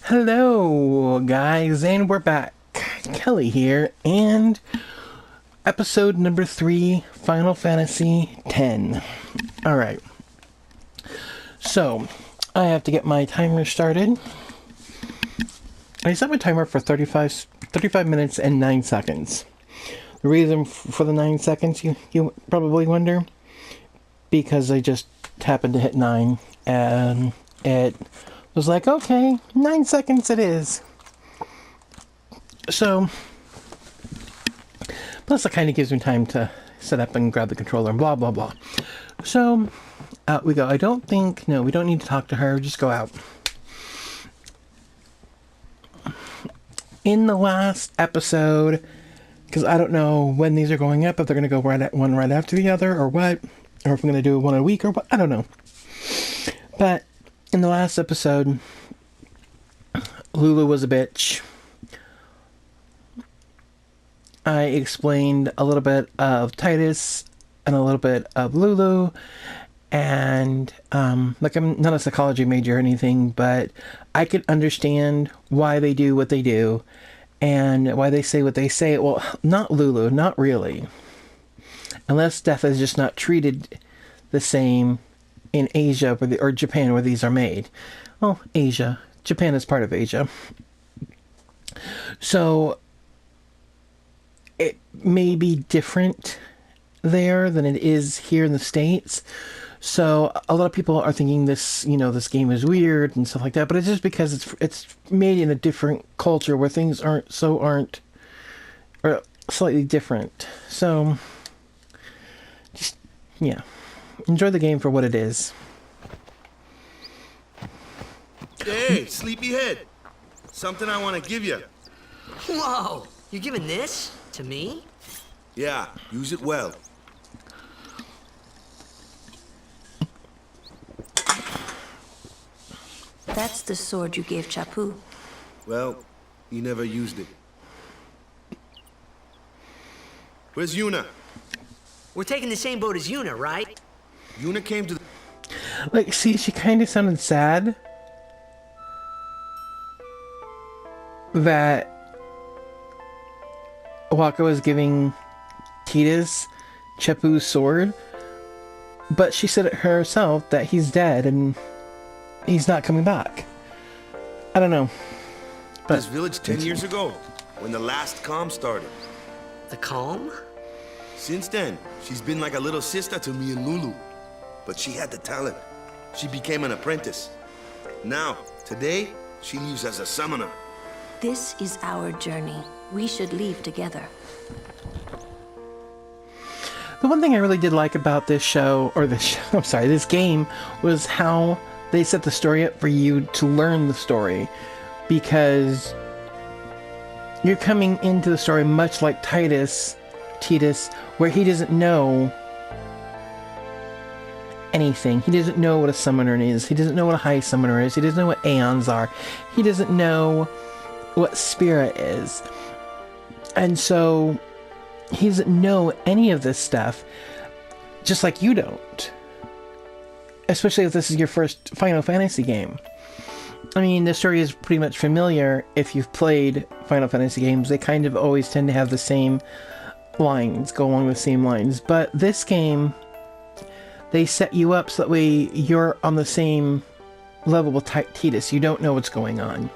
Hello, guys, and we're back. Kelly here, and episode number 3, Final Fantasy X. Alright. So, I have to get my timer started. I set my timer for 35 minutes and 9 seconds. The reason for the 9 seconds, you probably wonder, because I just happened to hit 9, and it was like, okay, 9 seconds it is. So, plus it kind of gives me time to set up and grab the controller and blah, blah, blah. So, out we go. We don't need to talk to her, just go out. In the last episode, because I don't know when these are going up, if they're going to go one right after the other, or what, or if I'm going to do one a week, or what, I don't know. But in the last episode, Lulu was a bitch. I explained a little bit of Titus and a little bit of Lulu, and I'm not a psychology major or anything, but I could understand why they do what they do and why they say what they say. Well, not Lulu, not really. Unless death is just not treated the same in Asia or Japan where these are made. Well, Asia. Japan is part of Asia. So, it may be different there than it is here in the States. So, a lot of people are thinking this game is weird and stuff like that, but it's just because it's made in a different culture where things aren't or slightly different. So, just, yeah. Enjoy the game for what it is. Hey, sleepyhead. Something I want to give you. Whoa! You're giving this to me? Yeah, use it well. That's the sword you gave Chapu. Well, he never used it. Where's Yuna? We're taking the same boat as Yuna, right? Yuna came to the... Like, see, she kind of sounded sad that Oàka was giving Titus Chepu's sword, but she said it herself that he's dead and he's not coming back. I don't know. But this village 10 years ago, when the last calm started. The calm? Since then, she's been like a little sister to me and Lulu. But she had the talent. She became an apprentice. Now, today, she leaves as a summoner. This is our journey. We should leave together. the one thing I really did like about this this game, was how they set the story up for you to learn the story, because you're coming into the story much like Titus, where he doesn't know anything. He doesn't know what a summoner is. He doesn't know what a high summoner is. He doesn't know what aeons are. He doesn't know what spirit is. And so he doesn't know any of this stuff, just like you don't. Especially if this is your first Final Fantasy game. I mean, the story is pretty much familiar if you've played Final Fantasy games. They kind of always tend to have the same lines, go along the same lines. But this game, they set you up so that way you're on the same level with Titus. You don't know what's going on.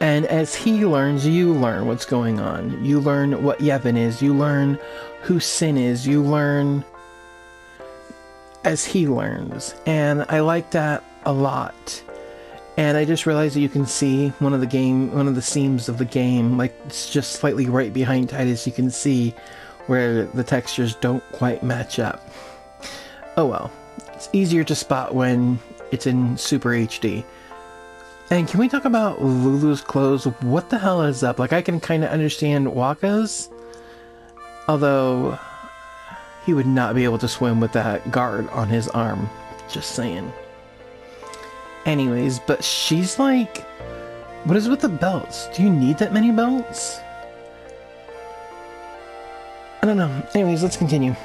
And as he learns, you learn what's going on. You learn what Yevon is. You learn who Sin is. You learn as he learns. And I like that a lot. And I just realized that you can see one of the seams of the game, like it's just slightly right behind Titus. You can see where the textures don't quite match up. Oh well. It's easier to spot when it's in Super HD. And can we talk about Lulu's clothes? What the hell is up? Like, I can kind of understand Oàka's, although he would not be able to swim with that guard on his arm. Just saying. Anyways, but she's like, what is with the belts? Do you need that many belts? I don't know. Anyways, let's continue.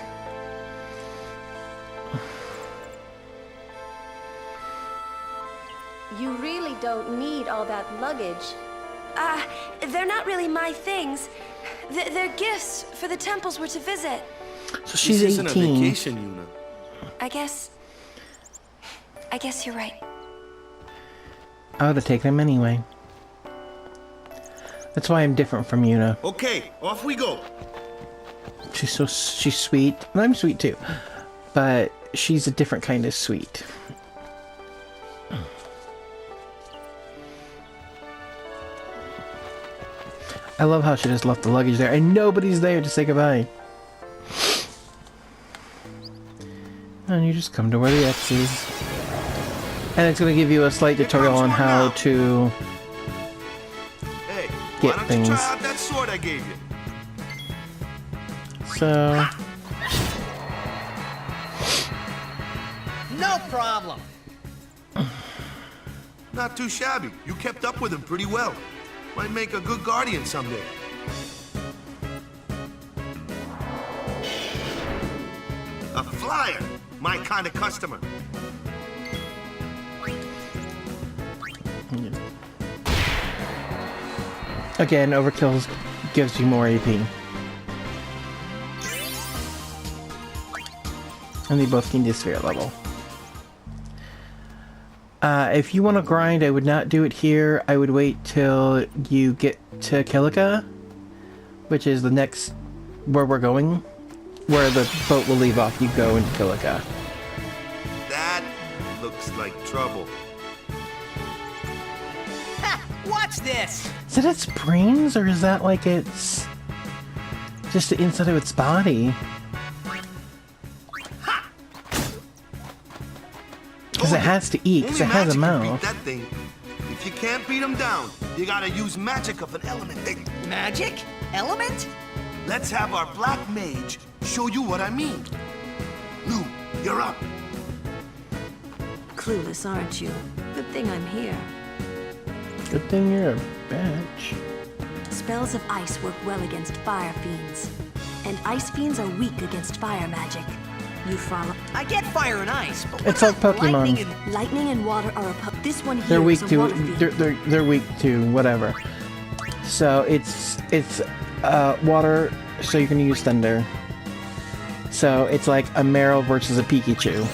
You really I don't need all that luggage. They're not really my things. They're gifts for the temples we're to visit. So she's This isn't 18. a vacation, Yuna. I guess you're right. I would have taken him anyway. That's why I'm different from Yuna. Okay, off we go. She's sweet. And I'm sweet too. But she's a different kind of sweet. I love how she just left the luggage there and nobody's there to say goodbye. And you just come to where the X is. And it's going to give you a slight tutorial on how to Hey, get why don't things. you try out that sword I gave you? So, No problem. Not too shabby. You kept up with him pretty well. Might make a good guardian someday. A flyer. My kind of customer. again, overkill gives you more AP. And they both gain to sphere level. If you want to grind, I would not do it here. I would wait till you get to Kilika, which is the next where we're going, where the boat will leave off. You go into Kilika. That looks like trouble. Ha! Watch this! Is that its brains, or is that like it's just the inside of its body? Because it has to eat, because it has a Only magic can mouth. beat that thing. If you can't beat him down, you gotta use magic of an element thing. Magic? Element? Let's have our black mage show you what I mean. Lou, you're up. Clueless, aren't you? Good thing I'm here. Good thing you're a bitch. Spells of ice work well against fire fiends. And ice fiends are weak against fire magic. You follow? I get fire and ice, but what It's like about Pokemon. lightning and... Lightning and water are this one here They're weak is a to water fiend. they're weak to whatever. So it's water, so you can use thunder. So it's like a Meryl versus a Pikachu.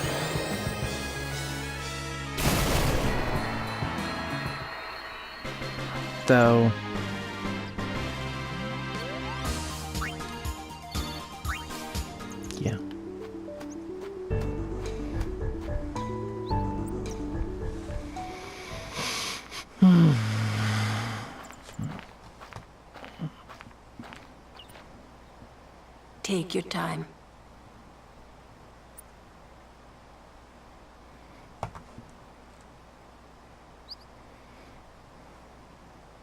So yeah. Take your time.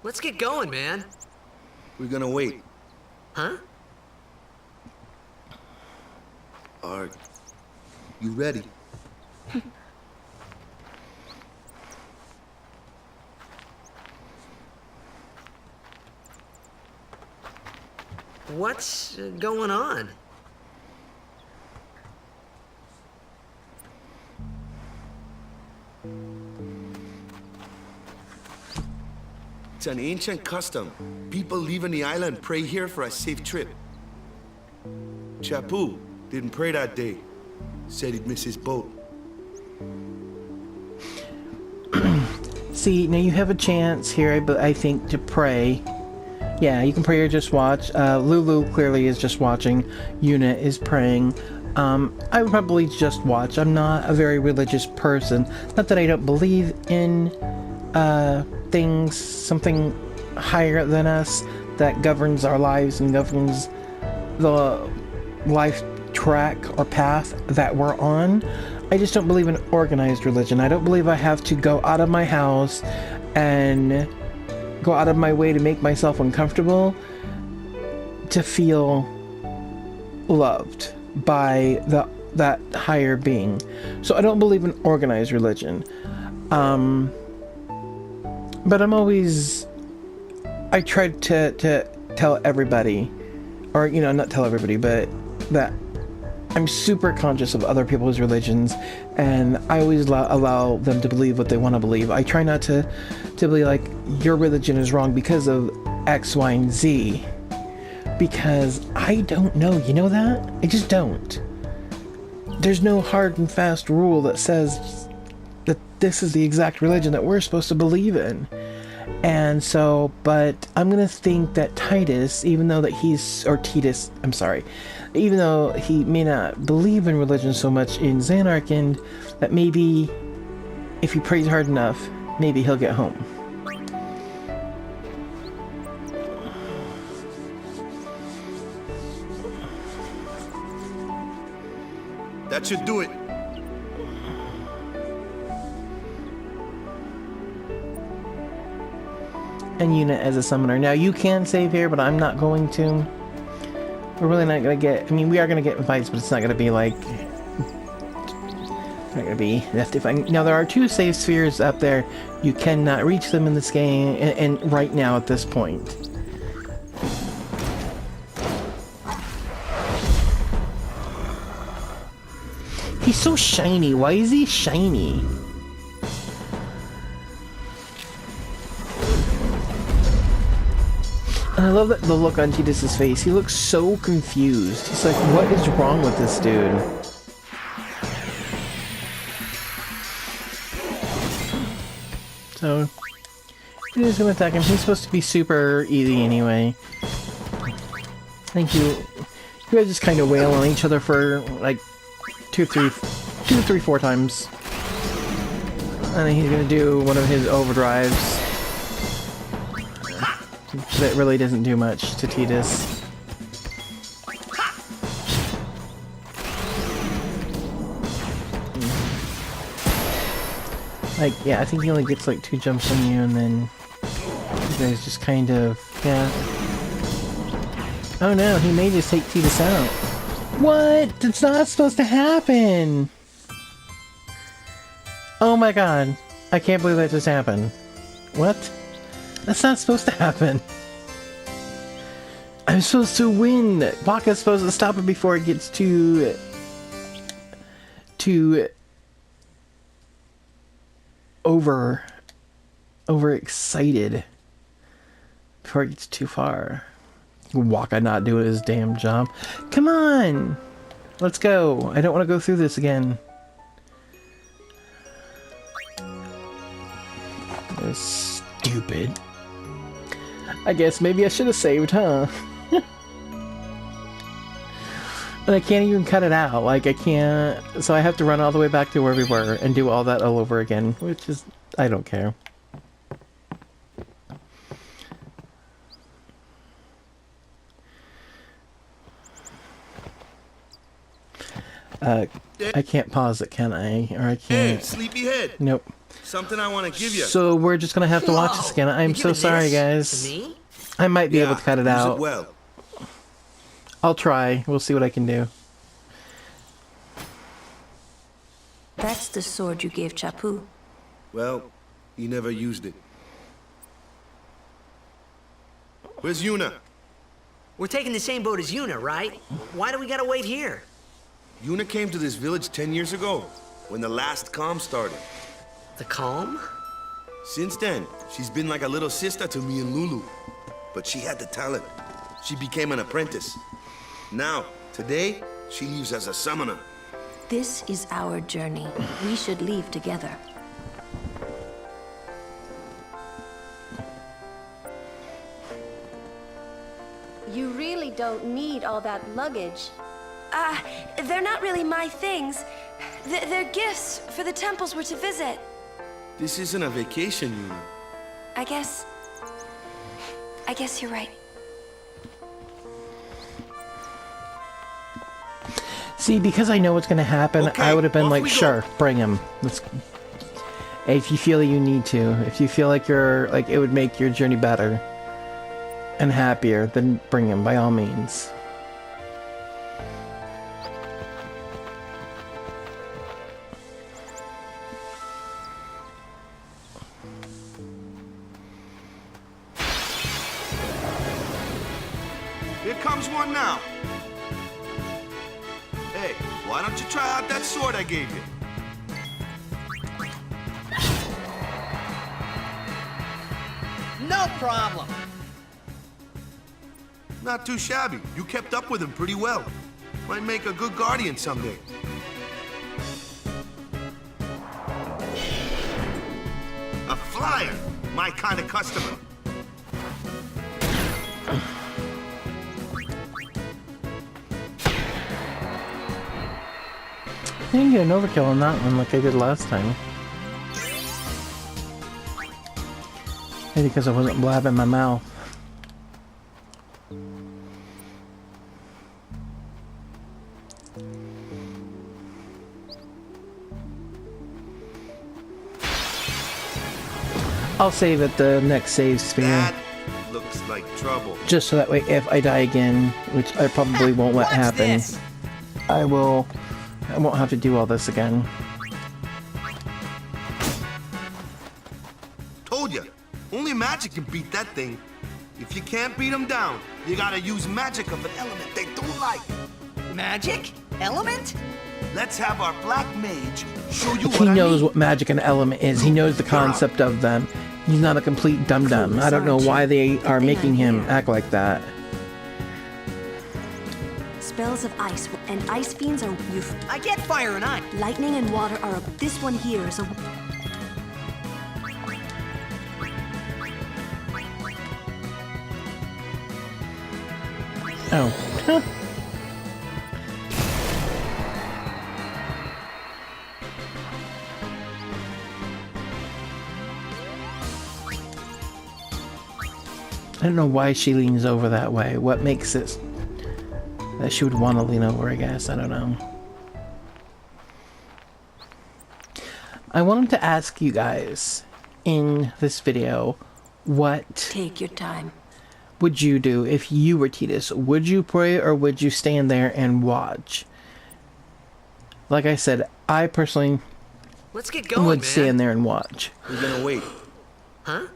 Let's get going, man. We're gonna wait. Huh? Are you ready? What's going on? It's an ancient custom. People leaving the island pray here for a safe trip. Chapu didn't pray that day. Said he'd miss his boat. See, now you have a chance here, but I think, to pray. Yeah, you can pray or just watch. Lulu clearly is just watching. Yuna is praying. I would probably just watch. I'm not a very religious person. Not that I don't believe in things, something higher than us that governs our lives and governs the life track or path that we're on. I just don't believe in organized religion. I don't believe I have to go out of my house and go out of my way to make myself uncomfortable to feel loved by that higher being. So I don't believe in organized religion. But I try to tell everybody, or, not tell everybody, but that I'm super conscious of other people's religions, and I always allow them to believe what they want to believe. I try not to be like, your religion is wrong because of X, Y, and Z. Because I don't know, you know that? I just don't. There's no hard and fast rule that says that this is the exact religion that we're supposed to believe in. And so, but I'm gonna think that Titus, even though that Titus, I'm sorry, even though he may not believe in religion so much in Xanarkand, that maybe if he prays hard enough, maybe he'll get home. That should do it. And Yuna as a summoner. Now you can save here, but I'm not going to. We're really not going to get... I mean, we are going to get in fights, but it's not going to be like... It's not going to be death-defying. Now, there are 2 save spheres up there. You cannot reach them in this game, and right now at this point. He's so shiny. Why is he shiny? And I love the look on Titus's face. He looks so confused. He's like, what is wrong with this dude? So, he's gonna attack him. He's supposed to be super easy anyway. Thank you. You guys just kind of wail on each other for like 2, 3, 4 times. And then he's gonna do one of his overdrives. That really doesn't do much to Titus. Like, yeah, I think he only gets like 2 jumps on you, and then you guys just kind of, yeah. Oh no, he may just take Titus out. What? That's not supposed to happen! Oh my god. I can't believe that just happened. What? That's not supposed to happen. I'm supposed to win. Oàka's supposed to stop it before it gets too overexcited. Before it gets too far. Oàka not doing his damn job. Come on! Let's go. I don't want to go through this again. That's stupid. I guess maybe I should have saved, huh? And I can't even cut it out. Like, I can't... So I have to run all the way back to where we were and do all that all over again. Which is... I don't care. I can't pause it, can I? Or I can't... Hey, sleepyhead. Nope. Something I want to give you. So we're just gonna have to watch this again. I'm so sorry, guys. To me? I might be able to cut it out. Well. I'll try. We'll see what I can do. That's the sword you gave Chapu. Well, he never used it. Where's Yuna? We're taking the same boat as Yuna, right? Why do we gotta wait here? Yuna came to this village 10 years ago, when the last calm started. The calm? Since then, she's been like a little sister to me and Lulu. But she had the talent. She became an apprentice. Now, today, she leaves as a summoner. This is our journey. We should leave together. You really don't need all that luggage. They're not really my things. They're gifts for the temples we're to visit. This isn't a vacation, Yuna. I guess you're right. See, because I know what's going to happen, Okay, I would have been off like, we go. sure, bring him. Let's... If you feel you need to. If you feel like you're, like, it would make your journey better and happier, then bring him, by all means. Here comes one now. Hey, Why don't you try out that sword I gave you? No problem. Not too shabby. You kept up with him pretty well. Might make a good guardian someday. A flyer! My kind of customer. I didn't get an overkill on that one like I did last time. Maybe because I wasn't blabbing my mouth. I'll save at the next save sphere. That looks like trouble. Just so that way if I die again, which I probably won't let Watch happen, this. I won't have to do all this again. Told ya. Only magic can beat that thing. If you can't beat them down, you gotta use magic of an element they don't like. Magic? Element? Let's have our black mage show you He what I knows mean. what magic and element is. He knows the concept of them. He's not a complete dum-dum. I don't know why they are making him act like that. Spells of ice and ice fiends are I get fire and ice. lightning and water are this one here is a Oh. Huh. I don't know why she leans over that way. What makes it that she would want to lean over, I guess. I don't know. I wanted to ask you guys in this video, what take your time. would you do if you were Tidus? Would you pray or would you stand there and watch? Like I said, I personally Let's get going, would man. stand there and watch. We're gonna wait. Huh?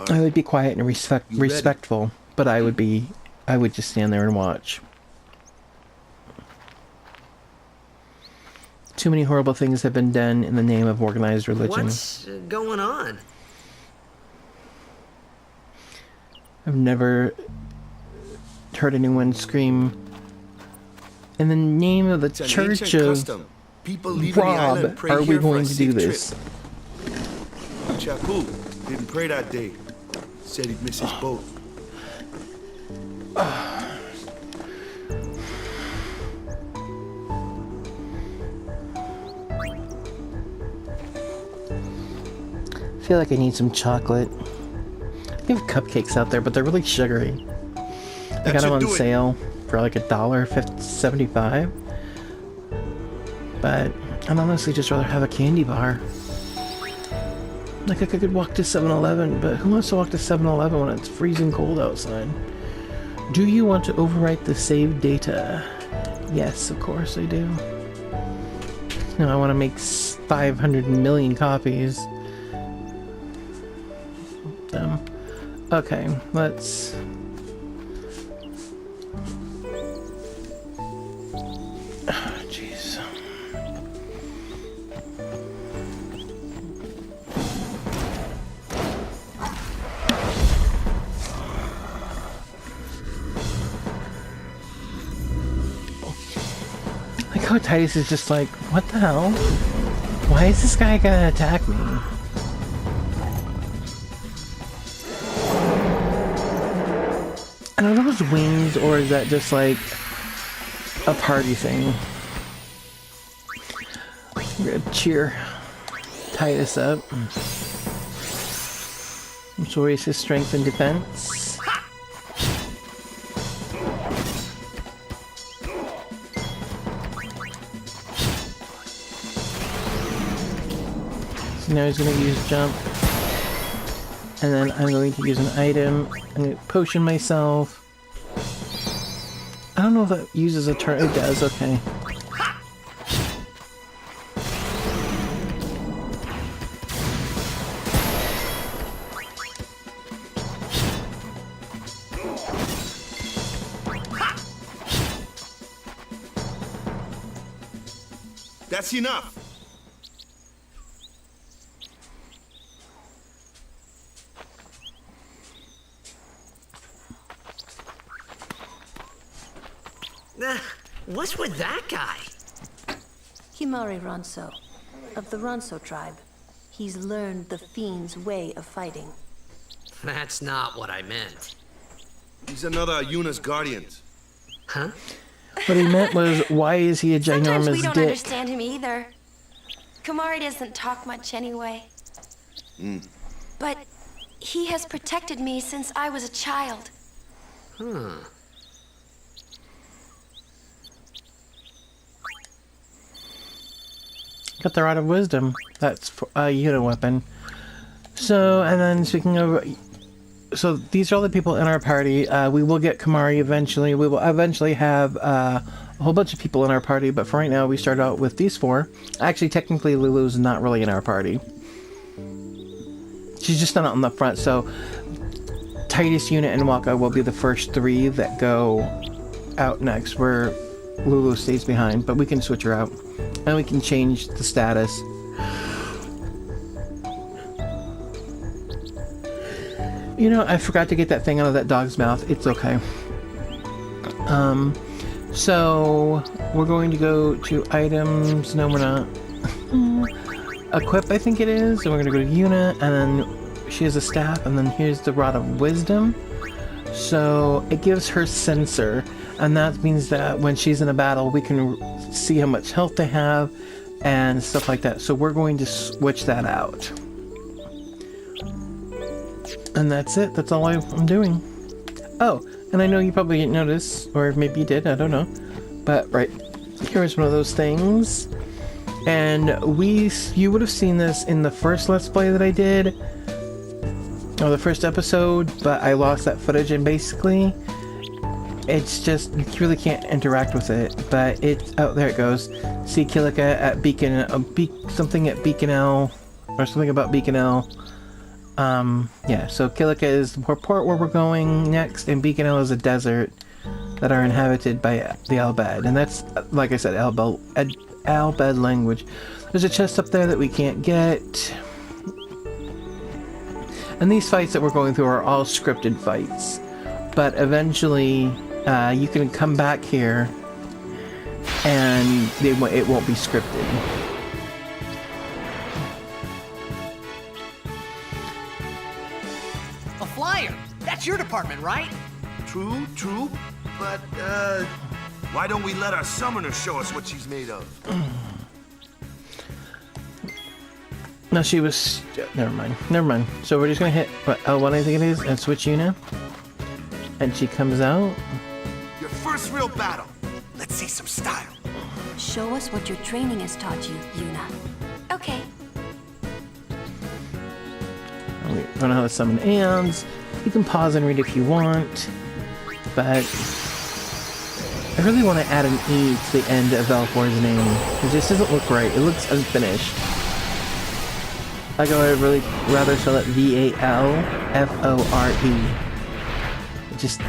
I would be quiet and ready? respectful, but I would just stand there and watch. Too many horrible things have been done in the name of organized religion. What's going on? I've never heard anyone scream in the name of the It's an Church ancient of custom. People leaving the island Rob. pray Are we here for a going to do safe this? trip. Chapu didn't pray that day. Said he'd miss his boat. I feel like I need some chocolate. They have cupcakes out there, but they're really sugary. I got them on sale for like $1.75. But I'd honestly just rather have a candy bar. Like I could walk to 7-Eleven, but who wants to walk to 7-Eleven when it's freezing cold outside? Do you want to overwrite the saved data? Yes, of course I do. No, I want to make 500 million copies. Okay, let's... Oh, jeez. Like how Titus is just like, what the hell? Why is this guy gonna attack me? And are those wings, or is that just like a party thing? We're gonna cheer Titus up. So raise his strength and defense. So now he's gonna use jump. And then I'm going to use an item. I'm going to potion myself. I don't know if that uses a turn. It does, okay. That's enough. What's with that guy? Himari Ronso, of the Ronso tribe. He's learned the Fiend's way of fighting. That's not what I meant. He's another Yuna's guardians. Huh? What he meant was, why is he a Sometimes we ginormous don't dick? understand him either. Kumari doesn't talk much anyway. But he has protected me since I was a child. Got the Rod of Wisdom. That's a Yuna weapon. So, and then speaking of... So, these are all the people in our party. We will get Kumari eventually. We will eventually have a whole bunch of people in our party, but for right now, we start out with these four. Actually, technically, Lulu's not really in our party. She's just not on the front, so... Titus, Yuna, and Oàka will be the first three that go out next, where Lulu stays behind, but we can switch her out. And we can change the status. You know, I forgot to get that thing out of that dog's mouth. It's okay. So we're going to go to items. No, we're not. Equip, I think it is. So we're going to go to Yuna, and then she has a staff, and then here's the Rod of Wisdom. So it gives her sensor, and that means that when she's in a battle, we can see how much health they have and stuff like that. So we're going to switch that out. And that's it. That's all I'm doing. Oh, and I know you probably didn't notice, or maybe you did, I don't know. But right, here's one of those things. And you would have seen this in the first Let's Play that I did, or the first episode, but I lost that footage, and basically, it's just, you really can't interact with it, but it's, oh, there it goes. See Kilika at Beacon, something at Beacon L, or something about Beacon L. Yeah, so Kilika is the port where we're going next, and Beacon L is a desert that are inhabited by the Albed, and that's, like I said, Albed language. There's a chest up there that we can't get. And these fights that we're going through are all scripted fights. But eventually, you can come back here, and it won't be scripted. A flyer! That's your department, right? True. But, why don't we let our summoner show us what she's made of? No, she was... Never mind. So we're just gonna hit what I think it is, and switch Yuna. And she comes out. Your first real battle. Let's see some style. Show us what your training has taught you, Yuna. Okay. We don't know how to summon Aeons. You can pause and read if you want. But... I really want to add an E to the end of Valfor's name. It just doesn't look right. It looks unfinished. Like I would really rather spell it Valfore. It just...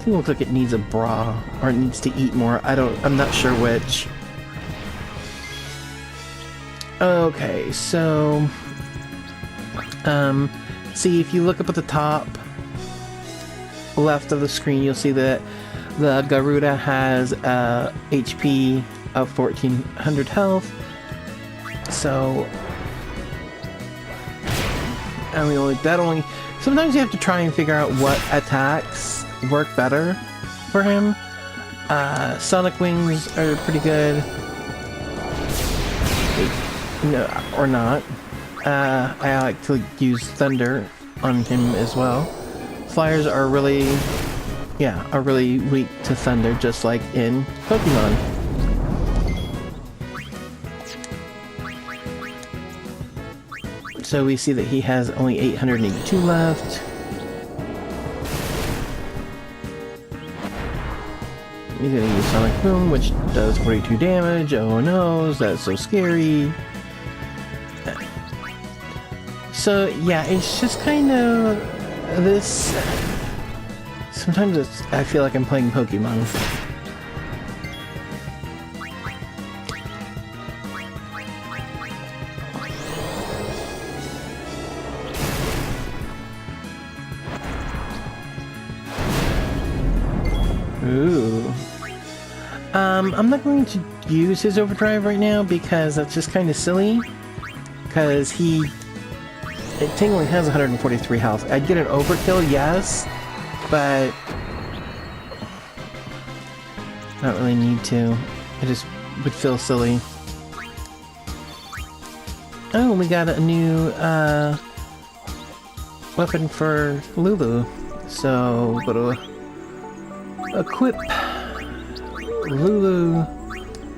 It looks like it needs a bra, or it needs to eat more. I'm not sure which. Okay, so... see, if you look up at the top left of the screen, you'll see that the Garuda has HP of 1400 health. So, I mean, sometimes you have to try and figure out what attacks work better for him. Sonic Wings are pretty good. No, or not. I like to use Thunder on him as well. Flyers are really weak to Thunder, just like in Pokemon. So we see that he has only 882 left. He's gonna use Sonic Boom, which does 42 damage. Oh no, that's so scary. So yeah, it's just kind of this. Sometimes I feel like I'm playing Pokemon. I'm not going to use his overdrive right now because that's just kind of silly. Because Tingling has 143 health. I'd get an overkill, yes, but not really need to. I just would feel silly. Oh, we got a new weapon for Lulu. So go to equip Lulu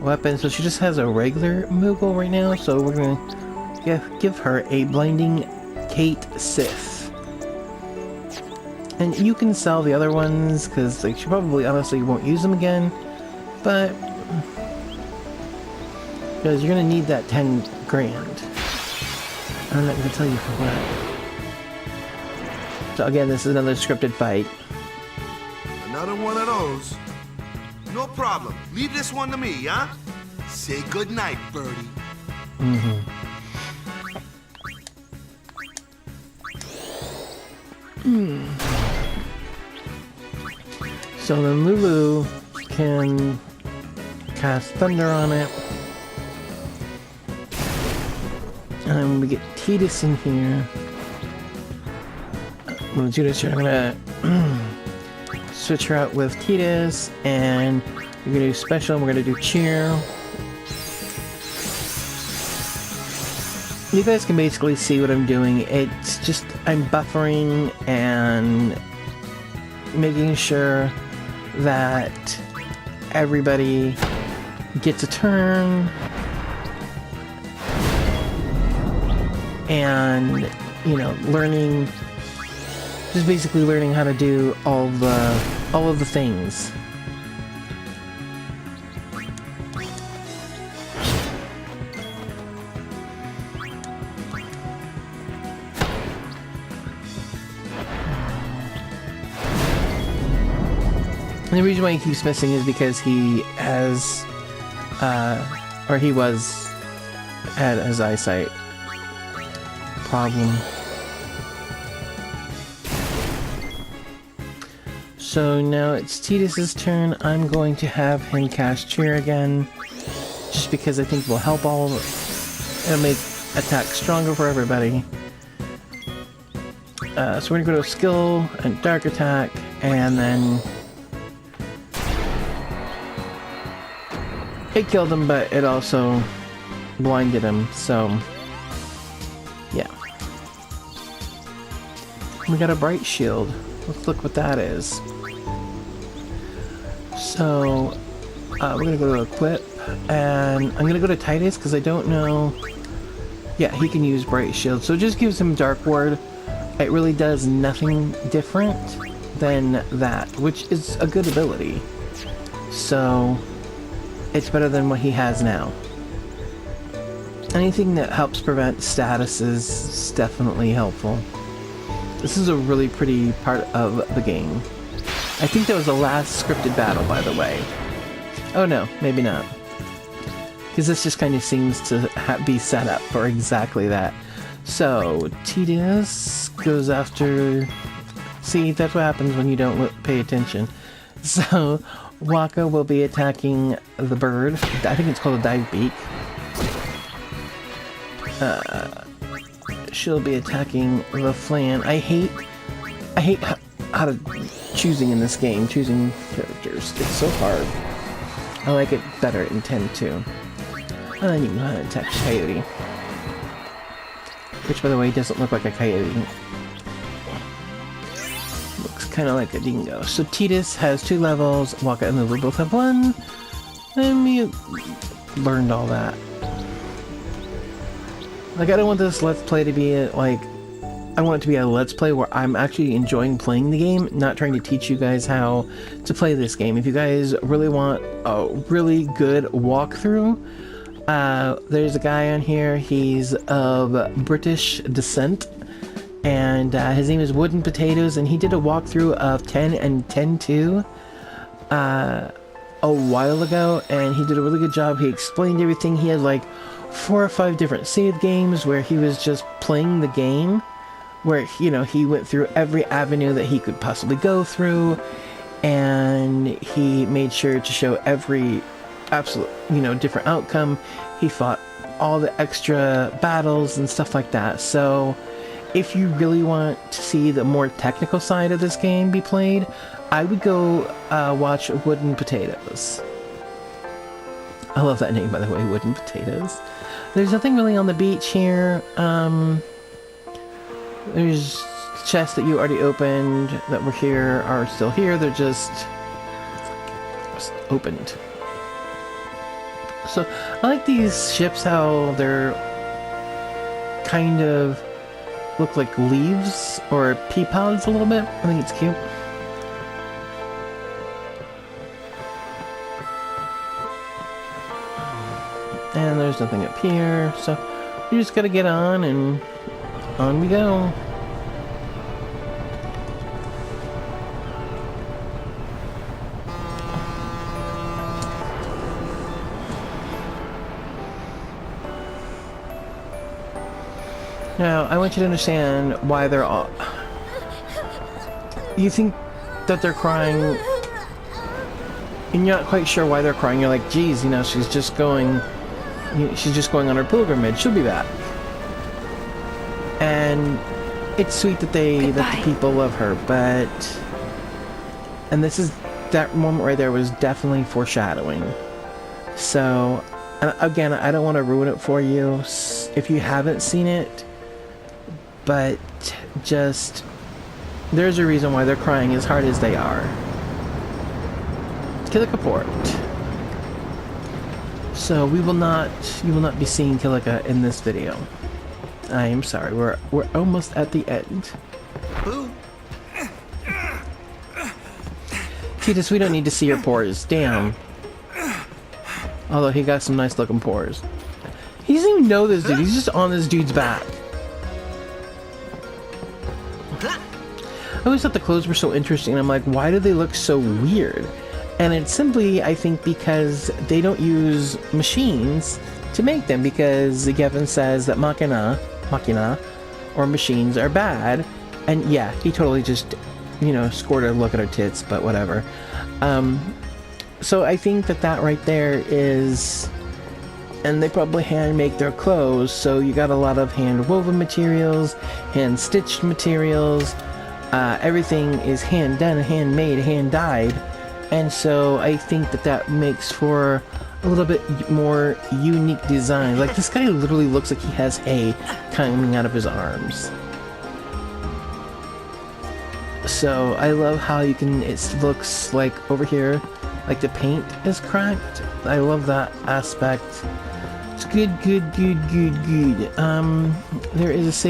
weapon. So she just has a regular Moogle right now. So we're gonna give her a blinding Kate Sith. And you can sell the other ones because like she probably honestly won't use them again. But because you're gonna need that 10 grand. I'm not gonna tell you for what. So again, this is another scripted fight. Another one of those. No problem. Leave this one to me, huh? Say good night, birdie. So then Lulu can cast Thunder on it. And we get Tidus in here. When we do this here, I'm gonna switch her out with Tidus, and we're gonna do special, and we're gonna do cheer. You guys can basically see what I'm doing. It's just, I'm buffering and making sure that everybody gets a turn. And, you know, learning, just basically learning how to do all of the things. And the reason why he keeps missing is because he has, or he had his eyesight problem. So now it's Tidus's turn. I'm going to have him cast Cheer again, just because I think it will help all of it. It'll make attack stronger for everybody. So we're gonna go to Skill and Dark Attack, and then it killed him, but it also blinded him, so yeah. We got a Bright Shield. Let's look what that is. So, we're gonna go to Equip, and I'm gonna go to Tidus, because I don't know... Yeah, he can use Bright Shield, so it just gives him Dark Ward. It really does nothing different than that, which is a good ability. So, it's better than what he has now. Anything that helps prevent status is definitely helpful. This is a really pretty part of the game. I think that was the last scripted battle, by the way. Oh no, maybe not. Because this just kind of seems to be set up for exactly that. So, Tidus goes after... See, that's what happens when you don't pay attention. So, Oàka will be attacking the bird. I think it's called a dive beak. She'll be attacking the flan. I hate how to choosing in this game, choosing characters. It's so hard. I like it better in 10-2. And then you can know how to attack Coyote. Which, by the way, doesn't look like a coyote. Looks kind of like a dingo. So Tidus has 2 levels, Oàka and Lulu both have 1. And we learned all that. Like, I don't want this Let's Play to be, like... I want it to be a Let's Play where I'm actually enjoying playing the game, not trying to teach you guys how to play this game. If you guys really want a really good walkthrough, there's a guy on here, he's of British descent, and his name is Wooden Potatoes, and he did a walkthrough of 10 and 10-2 a while ago, and he did a really good job. He explained everything. He had like 4 or 5 different save games where he was just playing the game, where, you know, he went through every avenue that he could possibly go through, and he made sure to show every absolute, different outcome. He fought all the extra battles and stuff like that. So if you really want to see the more technical side of this game be played, I would go watch Wooden Potatoes. I love that name, by the way, Wooden Potatoes. There's nothing really on the beach here. There's chests that you already opened that were here are still here. They're just opened. So I like these ships, how they're kind of look like leaves or pea pods a little bit. I think it's cute. And there's nothing up here, so we just gotta get on, and on we go. Now, I want you to understand why they're all... You think that they're crying, and you're not quite sure why they're crying. You're like, geez, she's just going on her pilgrimage. She'll be back. And it's sweet that the people love her, but... And that moment right there was definitely foreshadowing. So, again, I don't want to ruin it for you if you haven't seen it. But just, there's a reason why they're crying as hard as they are. Kilika Port. So you will not be seeing Kilika in this video. I am sorry, we're almost at the end. Titus, we don't need to see your pores. Damn. Although he got some nice looking pores. He doesn't even know this dude, he's just on this dude's back. I always thought the clothes were so interesting. I'm like, why do they look so weird? And it's simply, I think, because they don't use machines to make them, because Gavin says that machina, or machines are bad. And yeah, he totally just, scored a look at her tits, but whatever. So I think that right there is... And they probably hand make their clothes, so you got a lot of hand woven materials, hand stitched materials. Everything is hand done, handmade, hand dyed, and so I think that makes for a little bit more unique design. Like, this guy literally looks like he has hay coming out of his arms. So I love how it looks like over here, like the paint is cracked. I love that aspect. It's good. There is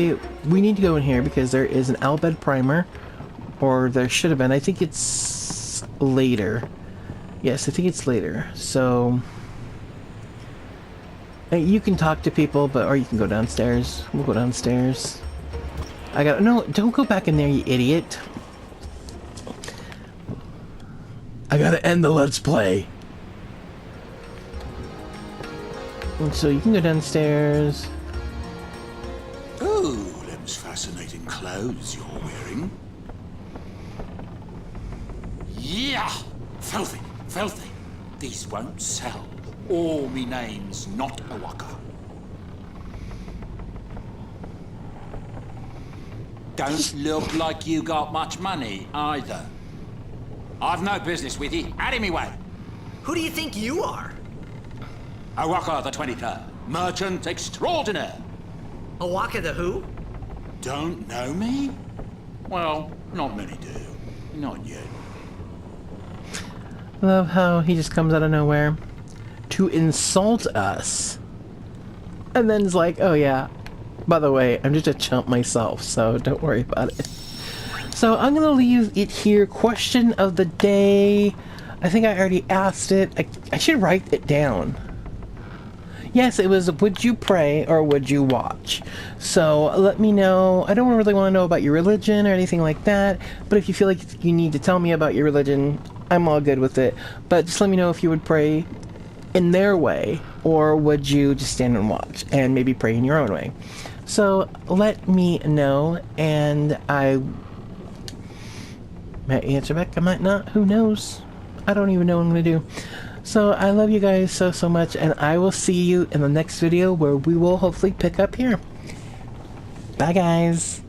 we need to go in here because there is an Albed primer, or there should have been. I think it's later. Yes, I think it's later. So you can talk to people, or you can go downstairs. We'll go downstairs. No, don't go back in there, you idiot. I gotta end the Let's Play. And so you can go downstairs. Oh, them's fascinating clothes you're wearing. Yeah! Filthy! These won't sell. Or me name's not Oàka. Don't look like you got much money, either. I've no business with you. Out of me way. Who do you think you are? Oàka the 23rd, merchant extraordinaire. Oàka the who? Don't know me? Well, not many do. Not yet. Love how he just comes out of nowhere to insult us. And then is like, oh yeah, by the way, I'm just a chump myself, so don't worry about it. So I'm gonna leave it here. Question of the day. I think I already asked it. I should write it down. Yes, it was, would you pray or would you watch? So let me know. I don't really want to know about your religion or anything like that, but if you feel like you need to tell me about your religion, I'm all good with it. But just let me know if you would pray in their way, or would you just stand and watch and maybe pray in your own way. So let me know, and Might answer back, I might not. Who knows? I don't even know what I'm gonna do. So I love you guys so much, and I will see you in the next video where we will hopefully pick up here. Bye guys.